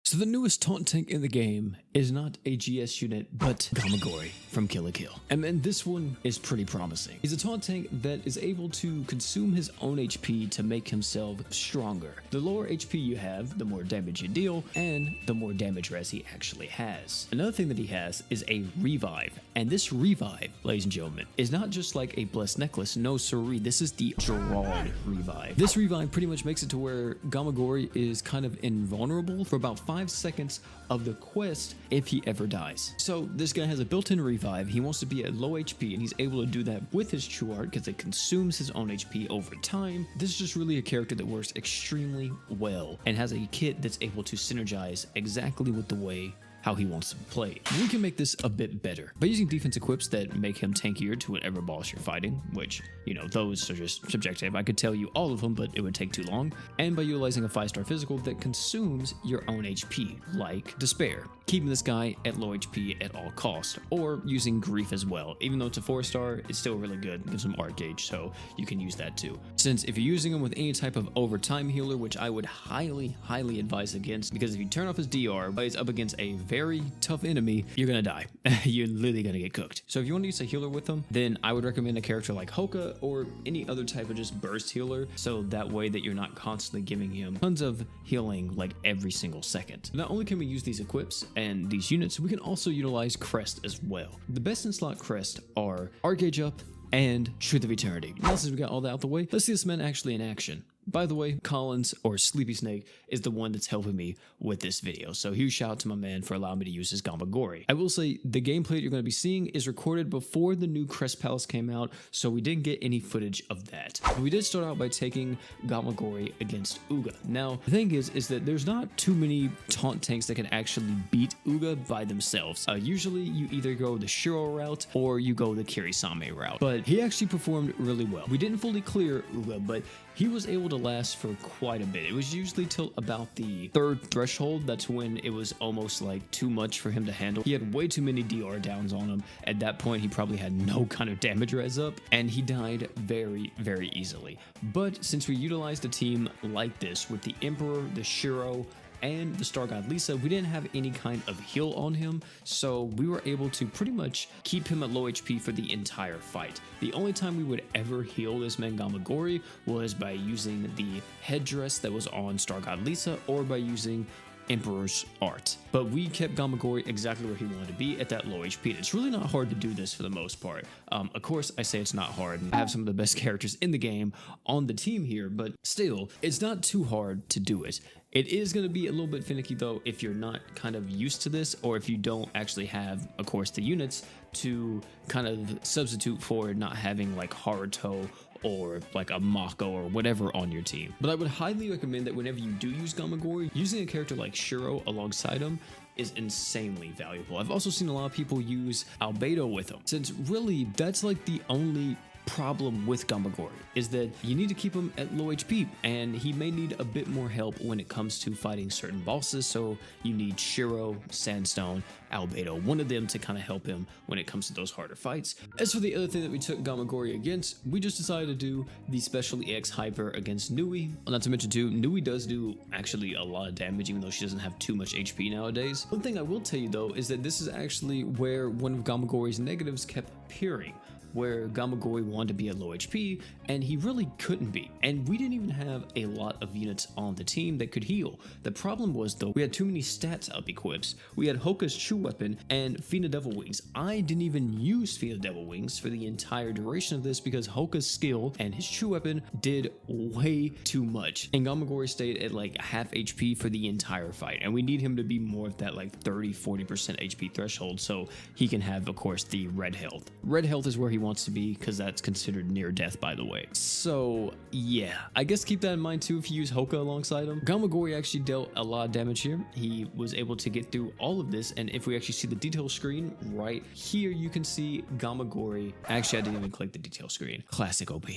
So the newest taunt tank in the game is not a GS unit, but Gamagori from Kill la Kill. And then this one is pretty promising. He's a taunt tank that is able to consume his own HP to make himself stronger. The lower HP you have, the more damage you deal, and the more damage res he actually has. Another thing that he has is a revive. And this revive, ladies and gentlemen, is not just like a blessed necklace. No siree, this is the drawn revive. This revive pretty much makes it to where Gamagori is kind of invulnerable for about 5 seconds of the quest if he ever dies. So this guy has a built-in revive. He wants to be at low HP and he's able to do that with his true art because it consumes his own HP over time. This is just really a character that works extremely well and has a kit that's able to synergize exactly with the way how he wants to play. We can make this a bit better by using defense equips that make him tankier to whatever boss you're fighting, which, you know, those are just subjective. I could tell you all of them, but it would take too long. And by utilizing a 5-star physical that consumes your own HP, like Despair, keeping this guy at low HP at all cost, or using Grief as well. Even though it's a 4-star, it's still really good. It gives him art gauge, so you can use that too. Since if you're using him with any type of overtime healer, which I would highly advise against, because if you turn off his DR, but he's up against a very tough enemy, you're gonna die. You're literally gonna get cooked. So if you want to use a healer with him, then I would recommend a character like Hoka or any other type of just burst healer, so that way that you're not constantly giving him tons of healing like every single second. Not only can we use these equips and these units, we can also utilize Crest as well. The best in slot Crest are Art Gauge Up and Truth of Eternity. Now since we got all that out the way, let's see this man actually in action. By the way, Collins, or Sleepy Snake, is the one that's helping me with this video, so huge shout out to my man for allowing me to use his Gamagori. I will say, the gameplay you're going to be seeing is recorded before the new Crest Palace came out, so we didn't get any footage of that. But we did start out by taking Gamagori against Uga. Now, the thing is that there's not too many taunt tanks that can actually beat Uga by themselves. Usually, you either go the Shiro route, or you go the Kirisame route. But he actually performed really well. We didn't fully clear Uga, but he was able to last for quite a bit. It was usually till about the 3rd threshold. That's when it was almost like too much for him to handle. He had way too many DR downs on him. At that point, he probably had no kind of damage res up, and he died very easily. But since we utilized a team like this with the Emperor, the Shiro, and the Star God Lisa, we didn't have any kind of heal on him, so we were able to pretty much keep him at low HP for the entire fight. The only time we would ever heal this man Gamagori was by using the headdress that was on Star God Lisa, or by using Emperor's art. But we kept Gamagori exactly where he wanted to be at that low HP. It's really not hard to do this for the most part. Of course, I say it's not hard. I have some of the best characters in the game on the team here, but still, it's not too hard to do it. It is going to be a little bit finicky though if you're not kind of used to this, or if you don't actually have, of course, the units to kind of substitute for not having like Haruto or like a Mako or whatever on your team. But I would highly recommend that whenever you do use Gamagori, using a character like Shiro alongside him is insanely valuable. I've also seen a lot of people use Albedo with him, since really that's like the only problem with Gamagori is that you need to keep him at low HP, and he may need a bit more help when it comes to fighting certain bosses, so you need Shiro, Sandstone, Albedo, one of them to kind of help him when it comes to those harder fights. As for the other thing that we took Gamagori against, we just decided to do the Special EX Hyper against Nui. Not to mention too, Nui does do actually a lot of damage even though she doesn't have too much HP nowadays. One thing I will tell you though is that this is actually where one of Gamagori's negatives kept appearing, where Gamagori wanted to be at low HP, and he really couldn't be. And we didn't even have a lot of units on the team that could heal. The problem was though, we had too many stats up equips. We had Hoka's True Weapon and Fina Devil Wings. I didn't even use Fina Devil Wings for the entire duration of this because Hoka's skill and his True Weapon did way too much. And Gamagori stayed at like half HP for the entire fight. And we need him to be more of that like 30-40% HP threshold so he can have, of course, the red health. Red health is where he wants to be because that's considered near death, by the way. So yeah, I guess keep that in mind too if you use Hoka alongside him. Gamagori actually dealt a lot of damage here. He was able to get through all of this, and if we actually see the detail screen right here, you can see Gamagori. Actually, I didn't even click the detail screen. Classic OP.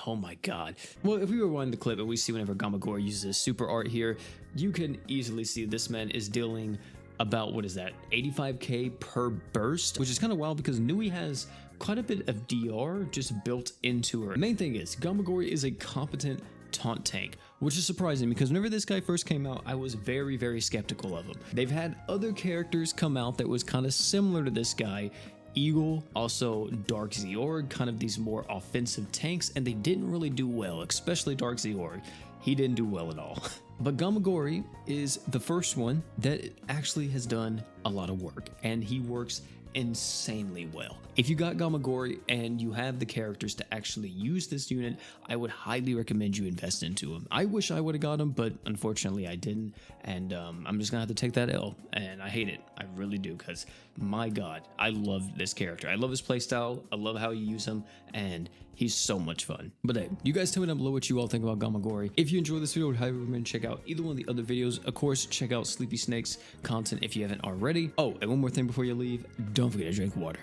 Oh my god. Well, if we rewind the clip and we see whenever Gamagori uses his super art here, you can easily see this man is dealing about, what is that, 85k per burst, which is kind of wild because Nui has quite a bit of DR just built into her. The main thing is Gamagori is a competent taunt tank, which is surprising because whenever this guy first came out, I was very, very skeptical of him. They've had other characters come out that was kind of similar to this guy. Eagle, also Dark Zeorg, kind of these more offensive tanks, and they didn't really do well, especially Dark Zeorg. He didn't do well at all. But Gamagori is the first one that actually has done a lot of work, and he works insanely well. If you got Gamagori and you have the characters to actually use this unit, I would highly recommend you invest into him. I wish I would have got him, but unfortunately I didn't, and I'm just gonna have to take that L, and I hate it. I really do, because my god, I love this character. I love his playstyle, I love how you use him, and he's so much fun. But hey, you guys tell me down below what you all think about Gamagori. If you enjoyed this video, I would highly recommend check out either one of the other videos. Of course, check out Sleepy Snake's content if you haven't already. Oh, and one more thing before you leave, don't forget to drink water.